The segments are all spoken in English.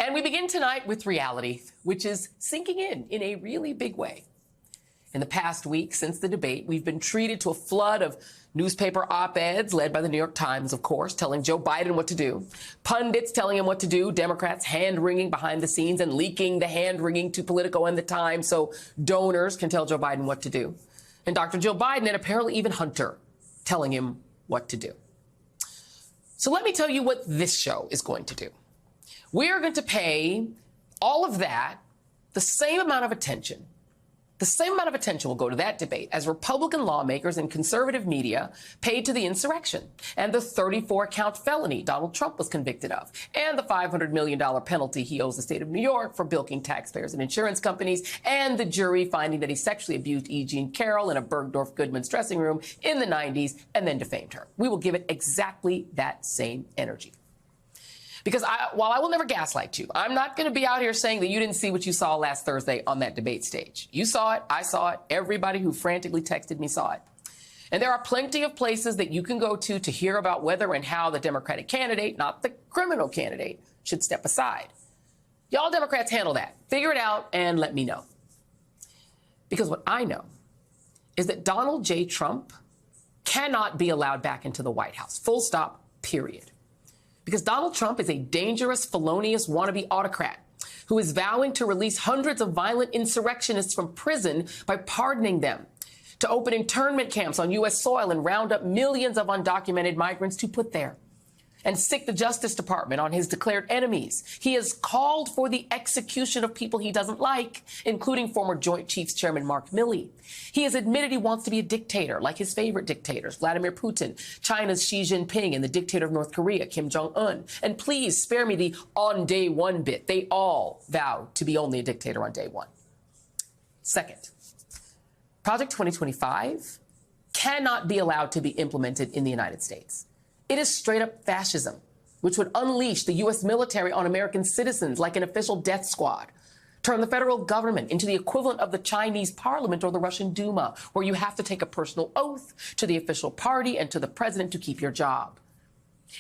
And we begin tonight with reality, which is sinking in a really big way. In the past week since the debate, we've been treated to a flood of newspaper op-eds led by the New York Times, of course, telling Joe Biden what to do, pundits telling him what to do, Democrats hand-wringing behind the scenes and leaking the hand-wringing to Politico and the Times so donors can tell Joe Biden what to do, and Dr. Joe Biden and apparently even Hunter telling him what to do. So let me tell you what this show is going to do. We are going to pay all of that the same amount of attention. The same amount of attention will go to that debate as Republican lawmakers and conservative media paid to the insurrection and the 34-count felony Donald Trump was convicted of and the $500 million penalty he owes the state of New York for bilking taxpayers and insurance companies and the jury finding that he sexually abused E. Jean Carroll in a Bergdorf Goodman's dressing room in the 90s and then defamed her. We will give it exactly that same energy. Because while I will never gaslight you, I'm not going to be out here saying that you didn't see what you saw last Thursday on that debate stage. You saw it. I saw it. Everybody who frantically texted me saw it. And there are plenty of places that you can go to hear about whether and how the Democratic candidate, not the criminal candidate, should step aside. Y'all Democrats handle that. Figure it out and let me know. Because what I know is that Donald J. Trump cannot be allowed back into the White House. Full stop, period. Because Donald Trump is a dangerous, felonious wannabe autocrat who is vowing to release hundreds of violent insurrectionists from prison by pardoning them, to open internment camps on U.S. soil and round up millions of undocumented migrants to put there, and sic the Justice Department on his declared enemies. He has called for the execution of people he doesn't like, including former Joint Chiefs Chairman Mark Milley. He has admitted he wants to be a dictator, like his favorite dictators, Vladimir Putin, China's Xi Jinping, and the dictator of North Korea, Kim Jong-un. And please spare me the on day one bit. They all vow to be only a dictator on day one. Second, Project 2025 cannot be allowed to be implemented in the United States. It is straight up fascism, which would unleash the U.S. military on American citizens like an official death squad, turn the federal government into the equivalent of the Chinese parliament or the Russian Duma, where you have to take a personal oath to the official party and to the president to keep your job.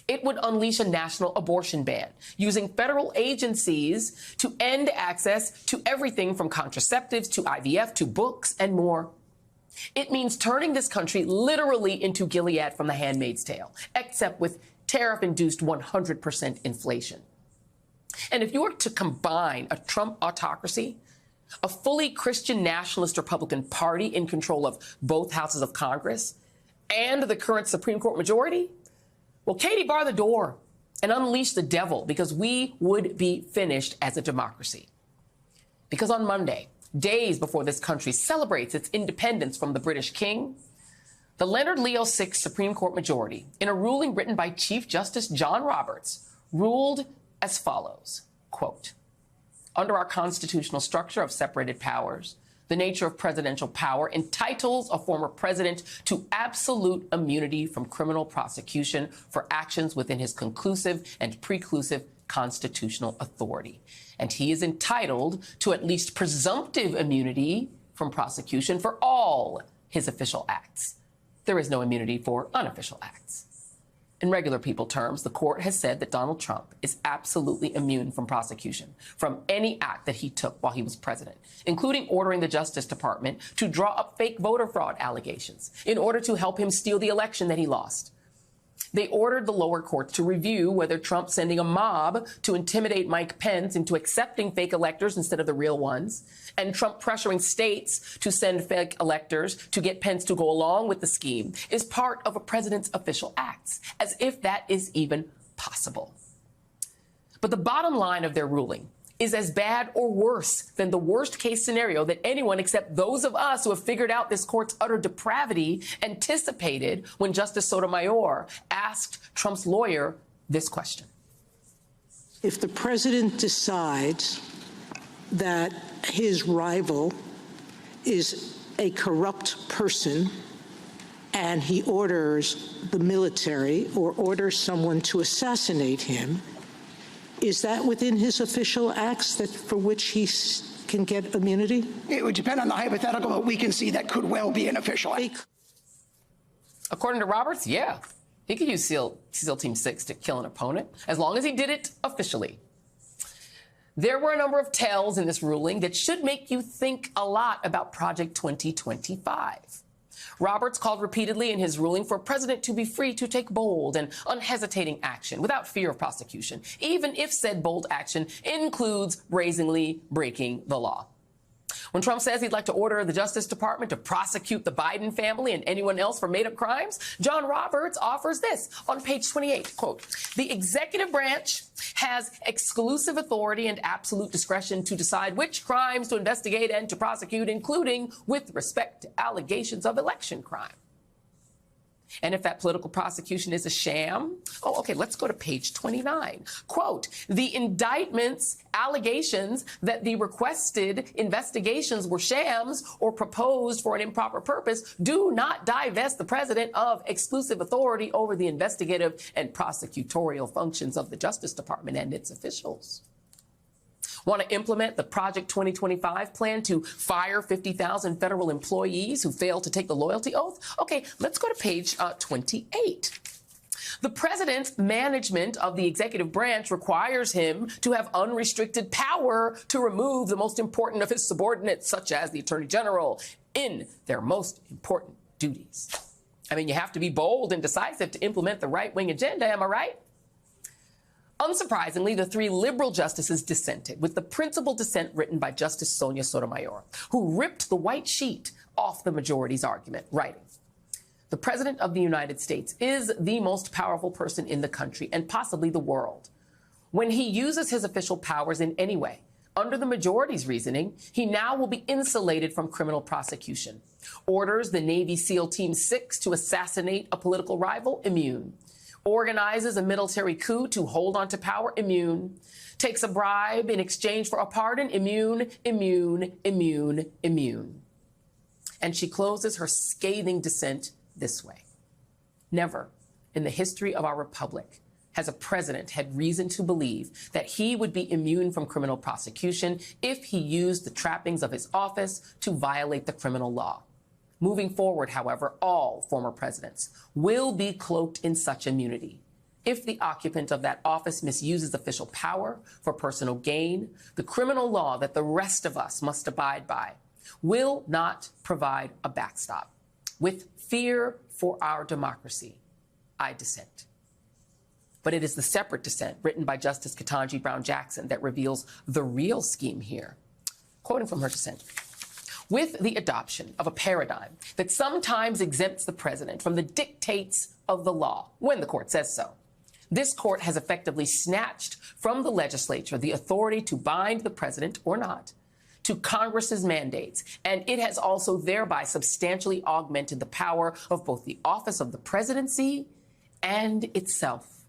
It would unleash a national abortion ban, using federal agencies to end access to everything from contraceptives to IVF to books and more. It means turning this country literally into Gilead from The Handmaid's Tale, except with tariff-induced 100% inflation. And if you were to combine a Trump autocracy, a fully Christian nationalist Republican Party in control of both houses of Congress, and the current Supreme Court majority, well, Katie, bar the door and unleash the devil, because we would be finished as a democracy. Because on Monday, days before this country celebrates its independence from the British king, the Leonard Leo VI Supreme Court majority, in a ruling written by Chief Justice John Roberts, ruled as follows, quote, "Under our constitutional structure of separated powers, the nature of presidential power entitles a former president to absolute immunity from criminal prosecution for actions within his conclusive and preclusive constitutional authority. And he is entitled to at least presumptive immunity from prosecution for all his official acts. There is no immunity for unofficial acts." In regular people terms, the court has said that Donald Trump is absolutely immune from prosecution from any act that he took while he was president, including ordering the Justice Department to draw up fake voter fraud allegations in order to help him steal the election that he lost. They ordered the lower courts to review whether Trump sending a mob to intimidate Mike Pence into accepting fake electors instead of the real ones, and Trump pressuring states to send fake electors to get Pence to go along with the scheme is part of a president's official acts, as if that is even possible. But the bottom line of their ruling is as bad or worse than the worst case scenario that anyone except those of us who have figured out this court's utter depravity anticipated when Justice Sotomayor asked Trump's lawyer this question. If the president decides that his rival is a corrupt person and he orders the military or orders someone to assassinate him, is that within his official acts that for which he can get immunity? It would depend on the hypothetical, but we can see that could well be an official act. According to Roberts, yeah, he could use SEAL Team 6 to kill an opponent, as long as he did it officially. There were a number of tells in this ruling that should make you think a lot about Project 2025. Roberts called repeatedly in his ruling for a president to be free to take bold and unhesitating action without fear of prosecution, even if said bold action includes brazenly breaking the law. When Trump says he'd like to order the Justice Department to prosecute the Biden family and anyone else for made-up crimes, John Roberts offers this on page 28, quote, "The executive branch has exclusive authority and absolute discretion to decide which crimes to investigate and to prosecute, including with respect to allegations of election crime." And if that political prosecution is a sham, let's go to page 29. Quote, "The indictment's allegations that the requested investigations were shams or proposed for an improper purpose do not divest the president of exclusive authority over the investigative and prosecutorial functions of the Justice Department and its officials." Want to implement the Project 2025 plan to fire 50,000 federal employees who failed to take the loyalty oath? Okay, let's go to page 28. The president's management of the executive branch requires him to have unrestricted power to remove the most important of his subordinates, such as the attorney general, in their most important duties. I mean, you have to be bold and decisive to implement the right-wing agenda, am I right? Unsurprisingly, the three liberal justices dissented, with the principal dissent written by Justice Sonia Sotomayor, who ripped the white sheet off the majority's argument, writing, "The President of the United States is the most powerful person in the country and possibly the world. When he uses his official powers in any way, under the majority's reasoning, he now will be insulated from criminal prosecution. Orders the Navy SEAL Team 6 to assassinate a political rival, immune. Organizes a military coup to hold on to power, immune. Takes a bribe in exchange for a pardon, immune, immune, immune, immune." And she closes her scathing dissent this way. "Never in the history of our republic has a president had reason to believe that he would be immune from criminal prosecution if he used the trappings of his office to violate the criminal law. Moving forward, however, all former presidents will be cloaked in such immunity. If the occupant of that office misuses official power for personal gain, the criminal law that the rest of us must abide by will not provide a backstop. With fear for our democracy, I dissent." But it is the separate dissent written by Justice Ketanji Brown Jackson that reveals the real scheme here. Quoting from her dissent, "With the adoption of a paradigm that sometimes exempts the president from the dictates of the law, when the court says so, this court has effectively snatched from the legislature the authority to bind the president or not to Congress's mandates, and it has also thereby substantially augmented the power of both the office of the presidency and itself.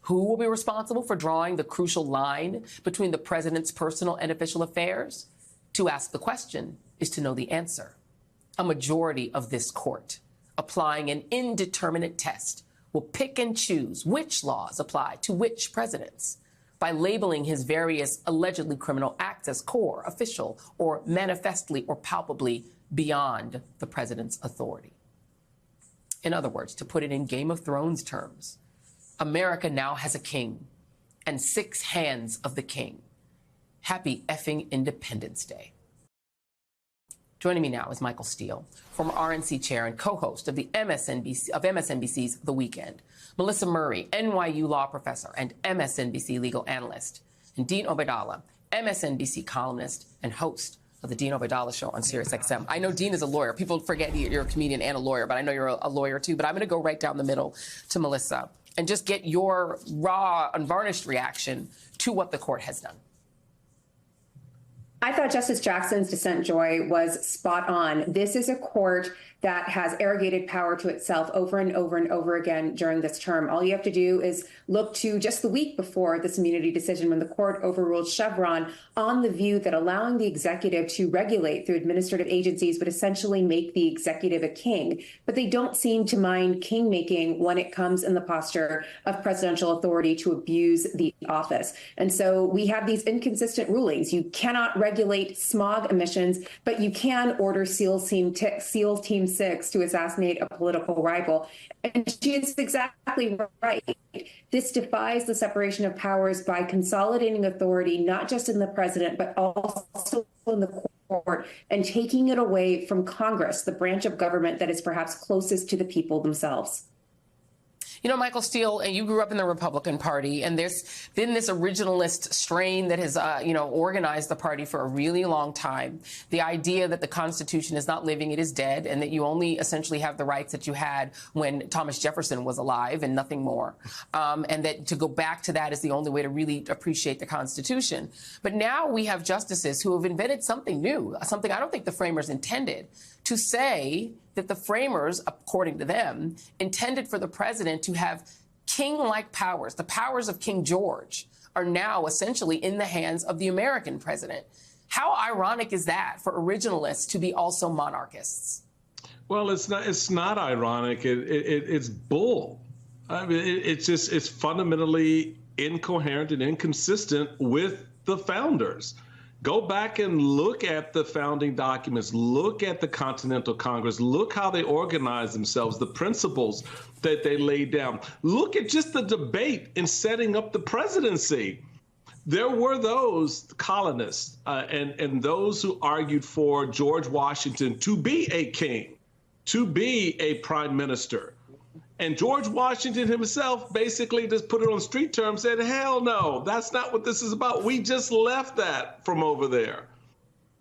Who will be responsible for drawing the crucial line between the president's personal and official affairs? To ask the question is to know the answer. A majority of this court, applying an indeterminate test, will pick and choose which laws apply to which presidents by labeling his various allegedly criminal acts as core, official, or manifestly or palpably beyond the president's authority." In other words, to put it in Game of Thrones terms, America now has a king and 6 hands of the king. Happy effing Independence Day. Joining me now is Michael Steele, former RNC chair and co-host of MSNBC's The Weekend, Melissa Murray, NYU law professor and MSNBC legal analyst, and Dean Obeidallah, MSNBC columnist and host of the Dean Obeidallah Show on SiriusXM. I know Dean is a lawyer. People forget you're a comedian and a lawyer, but I know you're a lawyer too. But I'm going to go right down the middle to Melissa and just get your raw, unvarnished reaction to what the court has done. I thought Justice Jackson's dissent, Joy, was spot on. This is a court that has arrogated power to itself over and over and over again during this term. All you have to do is look to just the week before this immunity decision when the court overruled Chevron on the view that allowing the executive to regulate through administrative agencies would essentially make the executive a king. But they don't seem to mind king-making when it comes in the posture of presidential authority to abuse the office. And so we have these inconsistent rulings. You cannot regulate smog emissions, but you can order SEAL Team 6 to assassinate a political rival. And she is exactly right. This defies the separation of powers by consolidating authority, not just in the president, but also in the court, and taking it away from Congress, the branch of government that is perhaps closest to the people themselves. You know, Michael Steele, you grew up in the Republican Party, and there's been this originalist strain that has, organized the party for a really long time. The idea that the Constitution is not living, it is dead, and that you only essentially have the rights that you had when Thomas Jefferson was alive and nothing more. And that to go back to that is the only way to really appreciate the Constitution. But now we have justices who have invented something new, something I don't think the framers intended, to say that the framers, according to them, intended for the president to have king-like powers. The powers of King George are now essentially in the hands of the American president. How ironic is that for originalists to be also monarchists? Well, it's not ironic. It's bull. I mean, it's fundamentally incoherent and inconsistent with the founders. Go back and look at the founding documents, look at the Continental Congress, look how they organized themselves, the principles that they laid down. Look at just the debate in setting up the presidency. There were those colonists and those who argued for George Washington to be a king, to be a prime minister. And George Washington himself basically just put it on street terms, said, hell no, that's not what this is about. We just left that from over there.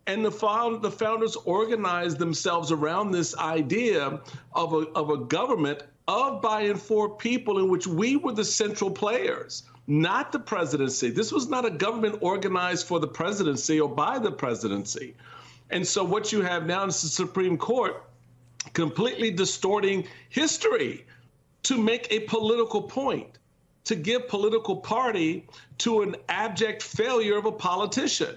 And the founders organized themselves around this idea of a government of, by, and for people in which we were the central players, not the presidency. This was not a government organized for the presidency or by the presidency. And so what you have now is the Supreme Court completely distorting history to make a political point, to give political party to an abject failure of a politician.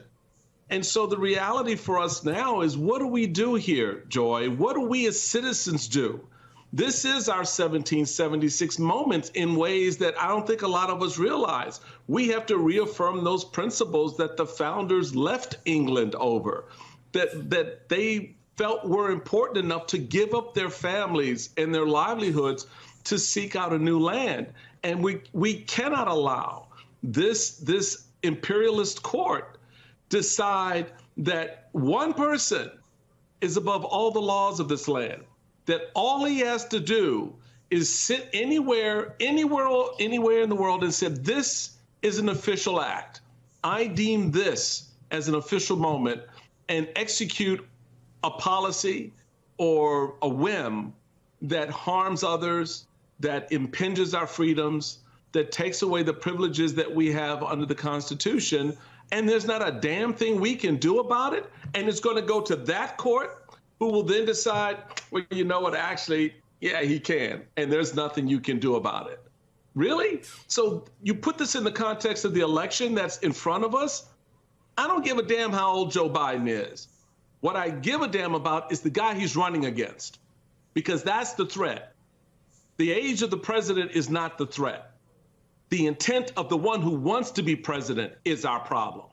And so the reality for us now is, what do we do here, Joy? What do we as citizens do? This is our 1776 moment in ways that I don't think a lot of us realize. We have to reaffirm those principles that the founders left England over, that they felt were important enough to give up their families and their livelihoods to seek out a new land. And we cannot allow this imperialist court decide that one person is above all the laws of this land, that all he has to do is sit anywhere in the world and say, this is an official act. I deem this as an official moment, and execute a policy or a whim that harms others, that impinges our freedoms, that takes away the privileges that we have under the Constitution, and there's not a damn thing we can do about it, and it's going to go to that court, who will then decide, well, you know what, actually, yeah, he can, and there's nothing you can do about it. Really? So you put this in the context of the election that's in front of us. I don't give a damn how old Joe Biden is. What I give a damn about is the guy he's running against, because that's the threat. The age of the president is not the threat. The intent of the one who wants to be president is our problem.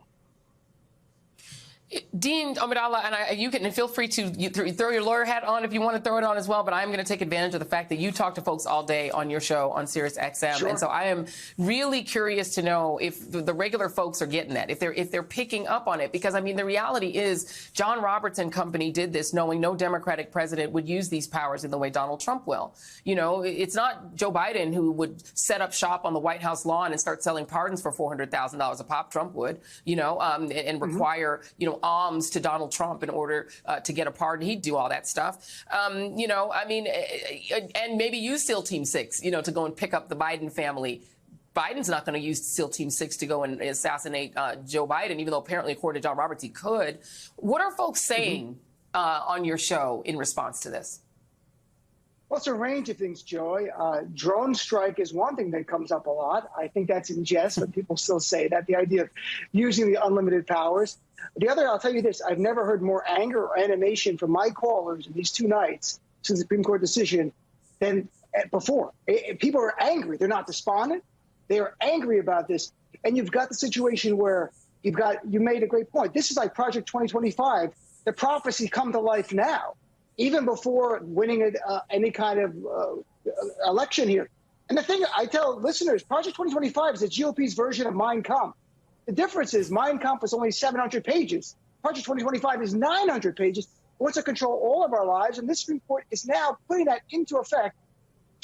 Dean Obeidallah, and you can feel free to throw your lawyer hat on if you want to throw it on as well, but I'm going to take advantage of the fact that you talk to folks all day on your show on Sirius XM. Sure. And so I am really curious to know if the regular folks are getting that, if they're picking up on it, because I mean, the reality is John Roberts and company did this knowing no Democratic president would use these powers in the way Donald Trump will. You know, it's not Joe Biden who would set up shop on the White House lawn and start selling pardons for $400,000 a pop. Trump would, you know, and require, you know, alms to Donald Trump in order to get a pardon. He'd do all that stuff. You know, I mean, and maybe use SEAL Team 6, you know, to go and pick up the Biden family. Biden's not going to use SEAL Team 6 to go and assassinate Joe Biden, even though apparently, according to John Roberts, he could. What are folks saying on your show in response to this? Well, it's a range of things, Joy. Drone strike is one thing that comes up a lot. I think that's in jest, but people still say that, the idea of using the unlimited powers. The other, I'll tell you this, I've never heard more anger or animation from my callers in these two nights since the Supreme Court decision than before. People are angry. They're not despondent. They are angry about this. And you've got the situation where you made a great point. This is like Project 2025. The prophecy come to life now. even before winning any kind of election here. And the thing I tell listeners, Project 2025 is the GOP's version of Mein Kampf. The difference is Mein Kampf is only 700 pages. Project 2025 is 900 pages. It wants to control all of our lives, and this Supreme Court is now putting that into effect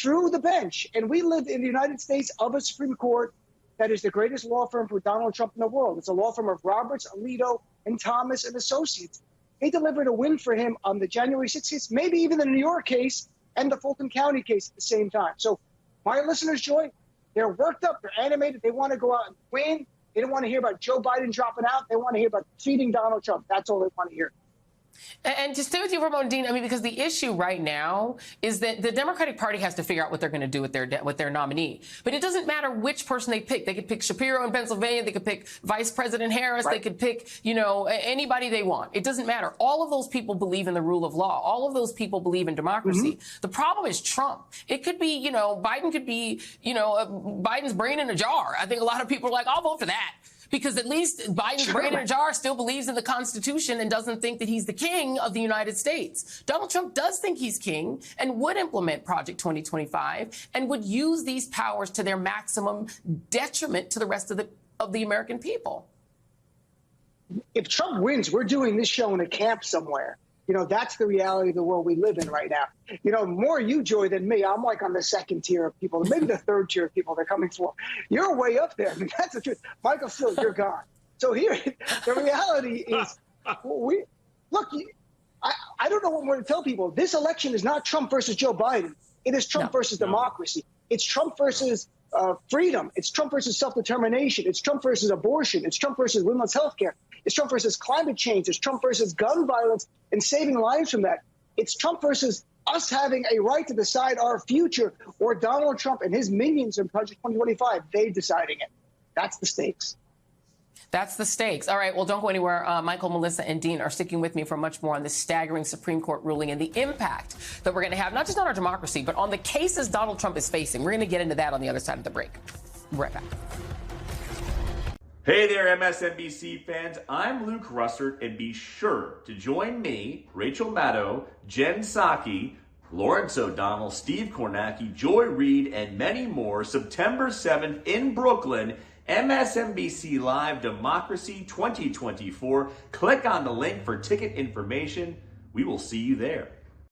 through the bench. And we live in the United States of a Supreme Court that is the greatest law firm for Donald Trump in the world. It's a law firm of Roberts, Alito, and Thomas and Associates. They delivered a win for him on the January 6th case, maybe even the New York case and the Fulton County case at the same time. So my listeners, Joy, they're worked up, they're animated, they want to go out and win. They don't want to hear about Joe Biden dropping out. They want to hear about defeating Donald Trump. That's all they want to hear. And to stay with you for a moment, Dean, I mean, because the issue right now is that the Democratic Party has to figure out what they're going to do with their nominee. But it doesn't matter which person they pick. They could pick Shapiro in Pennsylvania. They could pick Vice President Harris. Right. They could pick, anybody they want. It doesn't matter. All of those people believe in the rule of law. All of those people believe in democracy. Mm-hmm. The problem is Trump. It could be, Biden could be, Biden's brain in a jar. I think a lot of people are like, I'll vote for that. Because at least Biden's brain in a jar still believes in the Constitution and doesn't think that he's the king of the United States. Donald Trump does think he's king and would implement Project 2025 and would use these powers to their maximum detriment to the rest of the American people. If Trump wins, we're doing this show in a camp somewhere. That's the reality of the world we live in right now. More you, Joy, than me. I'm like on the second tier of people, maybe the third tier of people they're coming for. You're way up there. I mean, that's the truth. Michael Steele, you're gone. So here, the reality is, I don't know what more to tell people. This election is not Trump versus Joe Biden. It is Trump versus democracy. It's Trump versus freedom. It's Trump versus self-determination. It's Trump versus abortion. It's Trump versus women's health care. It's Trump versus climate change. It's Trump versus gun violence and saving lives from that. It's Trump versus us having a right to decide our future, or Donald Trump and his minions in Project 2025, they deciding it. That's the stakes. That's the stakes. All right. Well, don't go anywhere. Michael, Melissa, and Dean are sticking with me for much more on this staggering Supreme Court ruling and the impact that we're going to have, not just on our democracy, but on the cases Donald Trump is facing. We're going to get into that on the other side of the break. We'll be right back. Hey there, MSNBC fans. I'm Luke Russert, and be sure to join me, Rachel Maddow, Jen Psaki, Lawrence O'Donnell, Steve Kornacki, Joy Reid, and many more September 7th in Brooklyn, MSNBC Live Democracy 2024. Click on the link for ticket information. We will see you there.